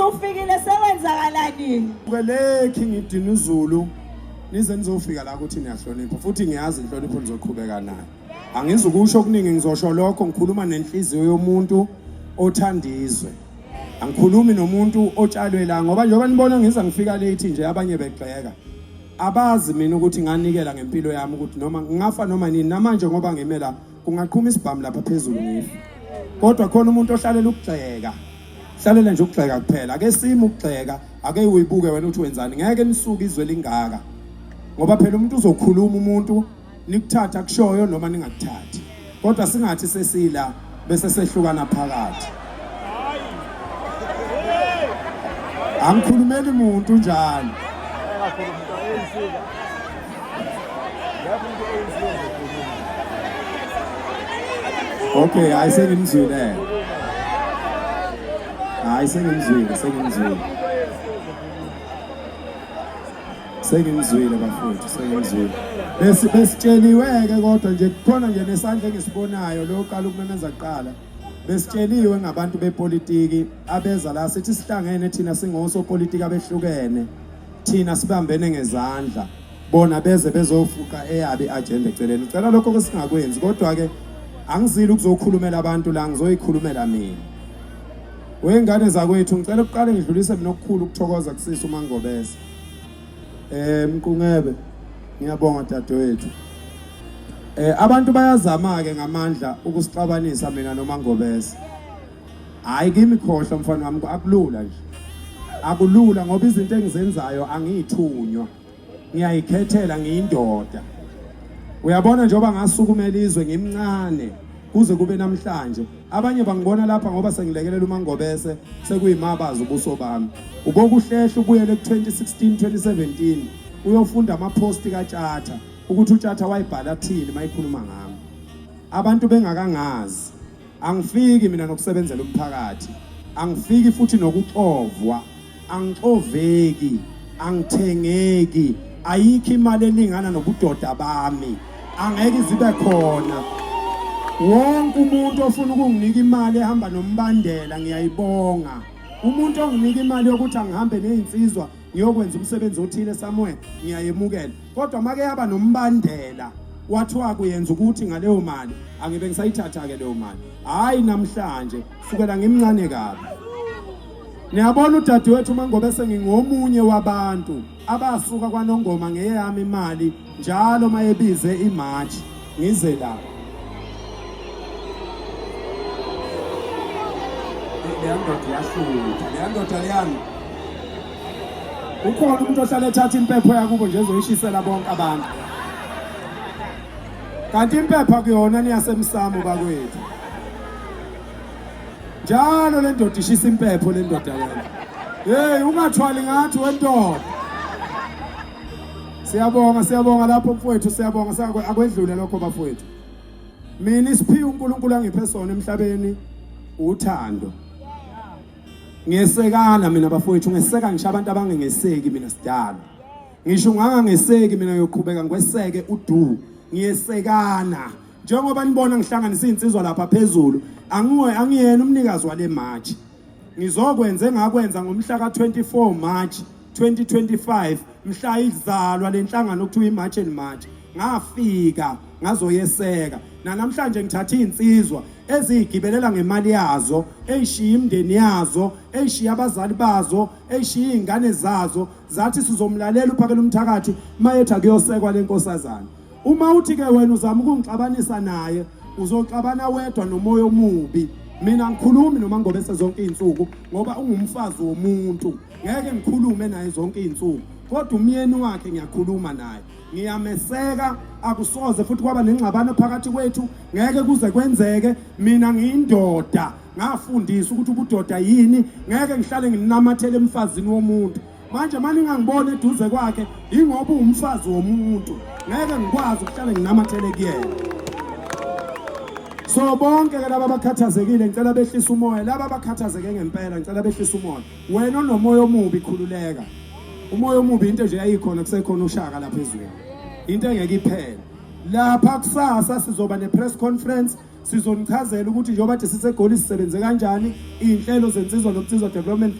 Ufikile sekwenzakalani? Kwelekhi ngidina uZulu nize nizofika la ukuthi niyahlonipha futhi ngiyazi inhlonipho nizoqhubeka nayo. Angizukusho okuningi ngizosho lokho ngikhuluma nenhliziyo yomuntu othandizwe. Angikhulumi nomuntu otshalwe la ngoba njengoba nibona ngiza ngifika late nje abanye begxeka. Abazi mina ukuthi nganikela ngempilo yami ukuthi noma ngafa noma nini namanje ngoba ngimela kungaqhuma isibhamu lapha phezulu ngifa. Kodwa khona umuntu ohlalela ukugxeka. Hlalela nje ukugxeka kuphela ake sima ukugxeka ake uyibuke wena uthi wenzani ngeke nisuke izwe lingaka ngoba phela umuntu uzokhuluma umuntu nikuthatha kushoyo noma ningakuthathi kodwa singathi sesila bese sehlukana phakathi angikhulumeli umuntu njalo okay ayisengimzwile Sengimzwile bafowethu sengimzwile besitsheliweke kodwa nje kukhona nje nesandla engisibonayo lo qala ukumemeza kuqala besitsheliwe ngabantu bepolitiki abeza la sithi sihlangene thina singosopolitiki abehlukene thina sibambene ngezandla bona beze bezofuqa eyabi agenda eceleni ucela lokho ke singakwenzi kodwa ke angizili ukuzokhulumela abantu la ngizoyikhulumela mina wengane zakwethu ngicela ukuqala ngidlulise mina okukhulu ukuthokoza kusisa uMangobese Mqungebe ngiyabonga dadewethu abantu bayazama ke ngamandla ukusixabanisa mina noMangobese hayi kimi khohlwa mfana wami akulula nje akulula ngoba izinto engizenzayo angithunywa ngiyayikhethela ngiyindoda uyabona njengoba ngasukumela izwe ngimncane kuze kube namhlanje abanye bangibona lapha ngoba sengilekelela uMangobese sekuyimabaza ubuso bami ubokuhlehla ubuyele ku2016 2017 uyofunda amapost kaTshatha ukuthi uTshatha wayibhala thini mayikhuluma ngami abantu bengakangazi angifiki mina nokusebenzela umphakathi angifiki futhi nokuxovwa angixoveki angithengeki ayikho imali elingana nobudoda bami angeke zibe khona wonke umuntu ofuna ukunginika imali ehamba nombandela ngiyayibonga umuntu onginika imali yokuthi angihambe nezinsizwa ngiyokwenza umsebenzi othile somewhere ngiyayemukela kodwa make yaba nombandela wathiwa kuyenza ukuthi ngaleyo mali angibe ngisayithatha ke leyo mali hayi namhlanje sukela ngimncane kabi niyabona udadewethu uMangobese ngingomunye wabantu abasuka kwaNongoma ngeyami imali njalo mayebize imarch ngize la leyandoda leyami ukhona umuntu ohlala ethatha impepho yakubo nje ezoyishisela bonke abantu kanti impepha kuyona niyasemsamo bakwethu njalo le ndoda ishisa impepho le ndoda yona hey ungathwali ngathi wendoda siyabonga lapho mfowethu siyabonga akwedlule lokho bafowethu mina isiphiwe uNkulunkulu angiphe sona emhlabeni uthando ngesekana mina bafowethu ngeseka ngisho abantu abangengeseki mina sidala ngisho ngangeseki mina yoqhubeka ngweseke udu ngiyesekana njengoba nibona ngihlanganisa izinsizwa lapha phezulu angiyena umnikazi wale march ngizokwenza engakwenza ngomhla ka24 March 2025 mhla izalwa lenhlangano okuthiwa iMarch and March ngafika ngazoyeseka namhlanje ngithatha izinsizwa ezigibelela ngemali yazo eyishiya imndeni yazo eyishiya abazali bazo eyishiya izingane zazo zathi sizomlalela uphakela umthakathi mayethi akuyosekwa lenkosazana uma uthi ke wena uzama ukungixabanisa naye uzoxabana wedwa nomoya omubi mina ngikhulumi noMangobese zonke izinsuku ngoba ungumfazi womuntu ngeke ngikhulume naye zonke izinsuku kodwa umyeni wakhe ngiyakhuluma naye ngiyameseka akusoze futhi kwaba nengxabano phakathi kwethu ngeke kuze kwenzeke mina ngiyindoda ngafundisa ukuthi ubudoda yini ngeke ngihlale nginamathele emfazini womuntu manje manje ngangibona eduze kwakhe ingoba umfazi womuntu ngeke ngikwazi ukuhlala nginamathele kuyena so bonke ke laba abakhathazekile ngicela behlisa umoya laba abakhathazeke ngempela ngicela behlisa umoya wena onomoya omubi khululeka umoya omubi into nje yayikhona kusekhona ushaka lapha ezweni into engeke iphele lapha kusasa sizoba ne press conference sizonichazela ukuthi njengoba bathi sisegoli sisebenze kanjani, inhlelo zensizwa nokutsizwa Development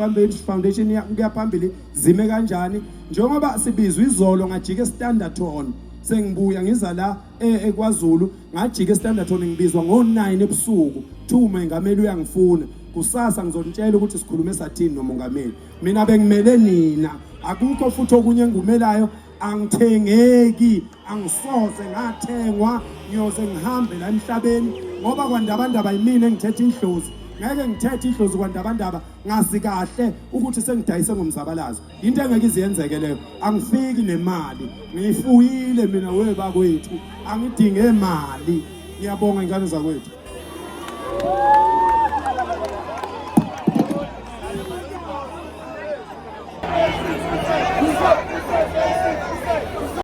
Foundation kuya phambili zime kanjani. Njengoba sibizwa izolo ngajike Standerton, sengibuya ngiza la eKwaZulu, ngajike Standerton ngibizwa ngo9 ebusuku, Thuma ingameli uyangifuna. Kusasa ngizonitshela ukuthi sikhulume sathini nomongameli. Mina bengimele nina, akukho futhi okunye engumelayo. Angithengeki, angisoze ngathengwa, ngiyoze ngihambe la emhlabeni ngoba kwandabandaba yimina engithethe indlozi. Ngeke ngithethe indlozi kwandabandaba ngazi kahle ukuthi sengidayise ngomzabalazo. Into engeke iziyenzeke leyo. Angifiki nemali, ngifuyile mina webakwethu, angidinge imali. Ngiyabonga ingane zakwethu.